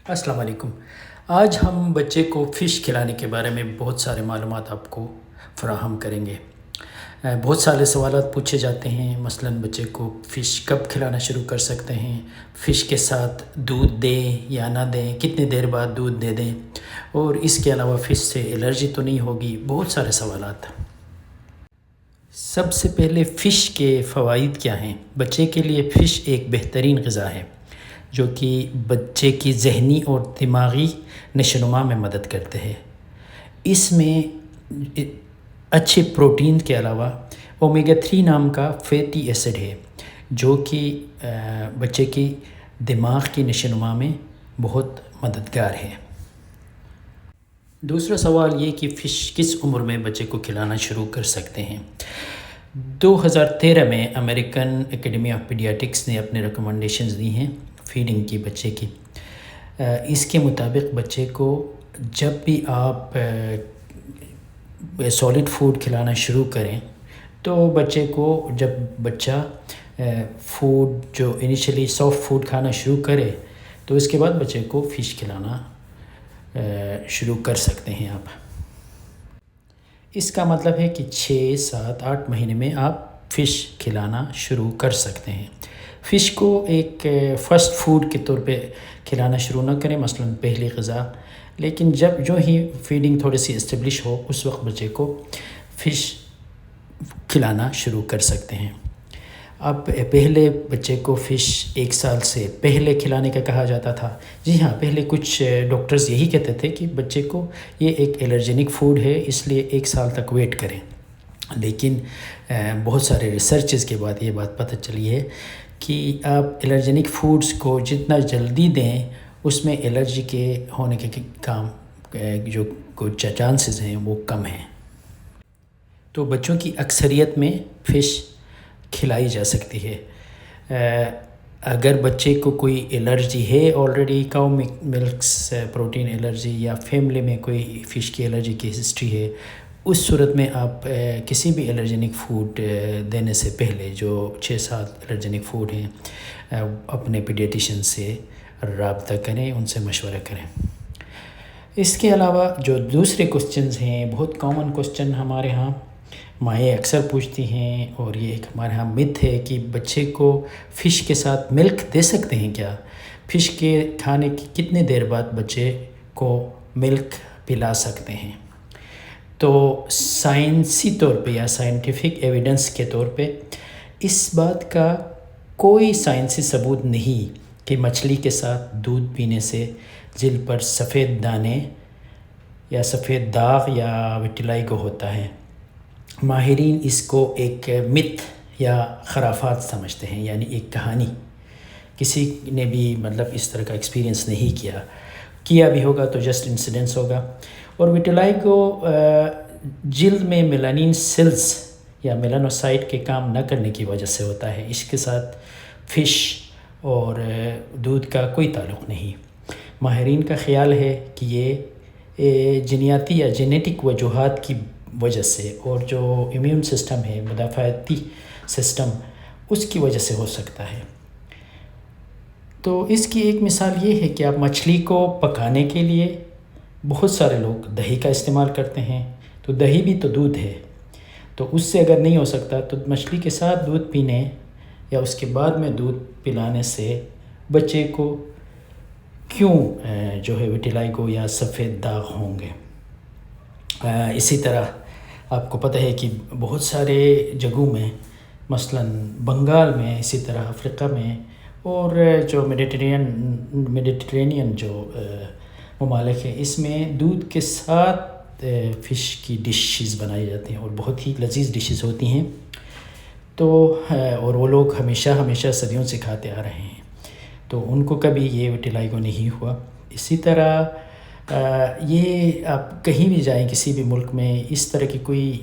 السلام علیکم۔ آج ہم بچے کو فش کھلانے کے بارے میں بہت سارے معلومات آپ کو فراہم کریں گے۔ بہت سارے سوالات پوچھے جاتے ہیں، مثلا بچے کو فش کب کھلانا شروع کر سکتے ہیں، فش کے ساتھ دودھ دیں یا نہ دیں، کتنے دیر بعد دودھ دے دیں، اور اس کے علاوہ فش سے الرجی تو نہیں ہوگی، بہت سارے سوالات۔ سب سے پہلے فش کے فوائد کیا ہیں؟ بچے کے لیے فش ایک بہترین غذا ہے جو کہ بچے کی ذہنی اور دماغی نشوونما میں مدد کرتے ہیں۔ اس میں اچھے پروٹین کے علاوہ اومیگا 3 نام کا فیٹی ایسڈ ہے جو کہ بچے کی دماغ کی نشوونما میں بہت مددگار ہے۔ دوسرا سوال یہ کہ فش کس عمر میں بچے کو کھلانا شروع کر سکتے ہیں؟ 2013 میں امریکن اکیڈمی آف پیڈیاٹرکس نے اپنے ریکمنڈیشنز دی ہیں فیڈنگ کی بچے کی۔ اس کے مطابق بچے کو جب بھی آپ سالڈ فوڈ کھلانا شروع کریں تو بچے کو جب بچہ فوڈ جو انیشلی سافٹ فوڈ کھانا شروع کرے تو اس کے بعد بچے کو فش کھلانا شروع کر سکتے ہیں آپ۔ اس کا مطلب ہے کہ 6، 7، 8 مہینے میں آپ فش کھلانا شروع کر سکتے ہیں۔ فش کو ایک فسٹ فوڈ کے طور پہ کھلانا شروع نہ کریں، مثلا پہلی غذا، لیکن جو ہی فیڈنگ تھوڑی سی اسٹیبلش ہو اس وقت بچے کو فش کھلانا شروع کر سکتے ہیں۔ اب پہلے بچے کو فش 1 سال سے پہلے کھلانے کا کہا جاتا تھا۔ جی ہاں، پہلے کچھ ڈاکٹرز یہی کہتے تھے کہ بچے کو یہ ایک الرجینک فوڈ ہے اس لیے 1 سال تک ویٹ کریں، لیکن بہت سارے ریسرچز کے بعد یہ بات پتہ چلی ہے کہ آپ الرجینک فوڈز کو جتنا جلدی دیں اس میں الرجی کے ہونے کے جو کچھ چانسز ہیں وہ کم ہیں۔ تو بچوں کی اکثریت میں فش کھلائی جا سکتی ہے۔ اگر بچے کو کوئی الرجی ہے آلریڈی، کاؤ ملکس پروٹین الرجی، یا فیملی میں کوئی فش کی الرجی کی ہسٹری ہے، اس صورت میں آپ کسی بھی الرجینک فوڈ دینے سے پہلے جو 6-7 الرجینک فوڈ ہیں اپنے پیڈیٹیشین سے رابطہ کریں، ان سے مشورہ کریں۔ اس کے علاوہ جو دوسرے کوسچنز ہیں، بہت کامن کوسچن ہمارے ہاں مائیں اکثر پوچھتی ہیں، اور یہ ایک ہمارے ہاں مت ہے کہ بچے کو فش کے ساتھ ملک دے سکتے ہیں کیا؟ فش کے کھانے کی کتنے دیر بعد بچے کو ملک پلا سکتے ہیں؟ تو سائنسی طور پہ یا سائنٹیفک ایویڈنس کے طور پہ اس بات کا کوئی سائنسی ثبوت نہیں کہ مچھلی کے ساتھ دودھ پینے سے جلد پر سفید دانے یا سفید داغ یا وٹیلائگو ہوتا ہے۔ ماہرین اس کو ایک مت یا خرافات سمجھتے ہیں، یعنی ایک کہانی۔ کسی نے بھی اس طرح کا ایکسپیرینس نہیں کیا بھی ہوگا تو جسٹ انسیڈنس ہوگا۔ اور وٹیلائگو جلد میں میلانین سیلز یا میلانوسائٹ کے کام نہ کرنے کی وجہ سے ہوتا ہے۔ اس کے ساتھ فش اور دودھ کا کوئی تعلق نہیں۔ ماہرین کا خیال ہے کہ یہ جینیاتی یا جینیٹک وجوہات کی وجہ سے، اور جو امیون سسٹم ہے، مدافعتی سسٹم، اس کی وجہ سے ہو سکتا ہے۔ تو اس کی ایک مثال یہ ہے کہ آپ مچھلی کو پکانے کے لیے بہت سارے لوگ دہی کا استعمال کرتے ہیں، تو دہی بھی تو دودھ ہے، تو اس سے اگر نہیں ہو سکتا تو مچھلی کے ساتھ دودھ پینے یا اس کے بعد میں دودھ پلانے سے بچے کو کیوں جو ہے وٹیلائگو یا سفید داغ ہوں گے؟ اسی طرح آپ کو پتہ ہے کہ بہت سارے جگہوں میں، مثلا بنگال میں، اسی طرح افریقہ میں، اور جو میڈیٹرینین جو ممالک ہیں، اس میں دودھ کے ساتھ فش کی ڈشز بنائی جاتی ہیں اور بہت ہی لذیذ ڈشز ہوتی ہیں۔ تو اور وہ لوگ ہمیشہ صدیوں سے کھاتے آ رہے ہیں، تو ان کو کبھی یہ وٹیلائگو نہیں ہوا۔ اسی طرح یہ آپ کہیں بھی جائیں، کسی بھی ملک میں، اس طرح کی کوئی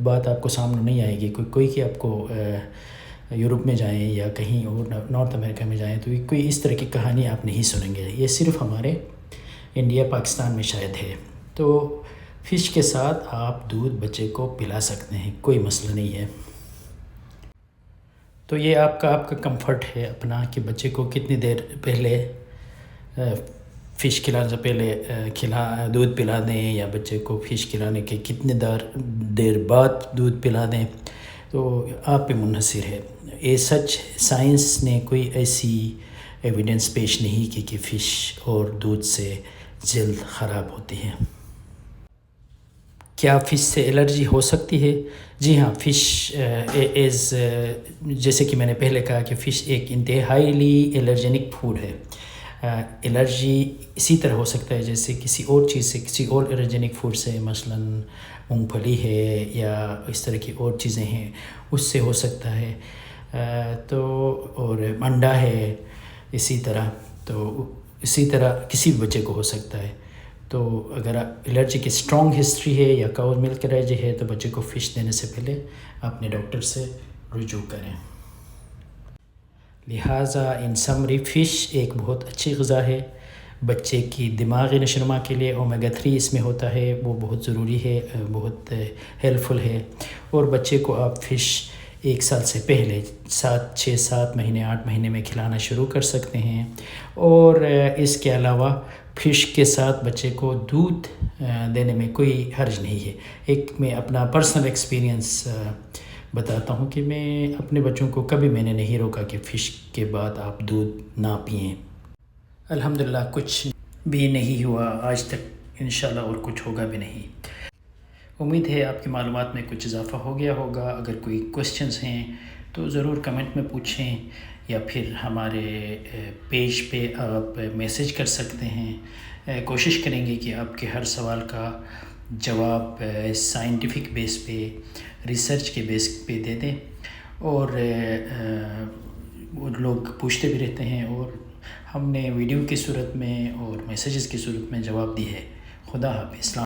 بات آپ کو سامنے نہیں آئے گی، کوئی کہ آپ کو یورپ میں جائیں یا کہیں اور نارتھ امریکہ میں جائیں تو کوئی اس طرح کی کہانی آپ نہیں سنیں گے۔ یہ صرف ہمارے انڈیا، پاکستان میں شاید ہے۔ تو فش کے ساتھ آپ دودھ بچے کو پلا سکتے ہیں، کوئی مسئلہ نہیں ہے۔ تو یہ آپ کا کمفرٹ ہے اپنا کہ بچے کو کتنی دیر پہلے فش کھلانے سے پہلے دودھ پلا دیں یا بچے کو فش کھلانے کے کتنے دیر بعد دودھ پلا دیں، تو آپ پہ منحصر ہے۔ سچ سائنس نے کوئی ایسی ایویڈنس پیش نہیں کی کہ فش اور دودھ سے جلد خراب ہوتی ہے۔ کیا فش سے الرجی ہو سکتی ہے؟ جی ہاں، فش جیسے کہ میں نے پہلے کہا کہ فش ایک انتہائی الرجینک فوڈ ہے۔ الرجی اسی طرح ہو سکتا ہے جیسے کسی اور چیز سے، کسی اور الرجینک فوڈ سے، مثلاً مونگ پھلی ہے یا اس طرح کی اور چیزیں ہیں، اس سے ہو سکتا ہے۔ تو اور انڈا ہے اسی طرح کسی بھی بچے کو ہو سکتا ہے۔ تو اگر الرجی کی اسٹرانگ ہسٹری ہے یا کاؤز ملک الرجی ہے تو بچے کو فش دینے سے پہلے اپنے ڈاکٹر سے رجوع کریں۔ لہٰذا ان سمری فش ایک بہت اچھی غذا ہے۔ بچے کی دماغی نشوونما کے لیے اومیگا 3 اس میں ہوتا ہے، وہ بہت ضروری ہے، بہت ہیلپ فل ہے۔ اور بچے کو آپ فش 1 سال سے پہلے 6 7 مہینے 8 مہینے میں کھلانا شروع کر سکتے ہیں۔ اور اس کے علاوہ فش کے ساتھ بچے کو دودھ دینے میں کوئی حرج نہیں ہے۔ میں اپنا پرسنل ایکسپیرینس بتاتا ہوں کہ میں اپنے بچوں کو کبھی میں نے نہیں روکا کہ فش کے بعد آپ دودھ نہ پئیں۔ الحمدللہ کچھ بھی نہیں ہوا آج تک، انشاءاللہ اور کچھ ہوگا بھی نہیں۔ امید ہے آپ کی معلومات میں کچھ اضافہ ہو گیا ہوگا۔ اگر کوئی کوسچنز ہیں تو ضرور کمنٹ میں پوچھیں یا پھر ہمارے پیج پہ آپ میسیج کر سکتے ہیں۔ کوشش کریں گے کہ آپ کے ہر سوال کا جواب سائنٹیفک بیس پہ، ریسرچ کے بیس پہ دے دیں۔ اور لوگ پوچھتے بھی رہتے ہیں اور ہم نے ویڈیو کی صورت میں اور میسیجز کی صورت میں جواب دی ہے۔ خدا حافظ۔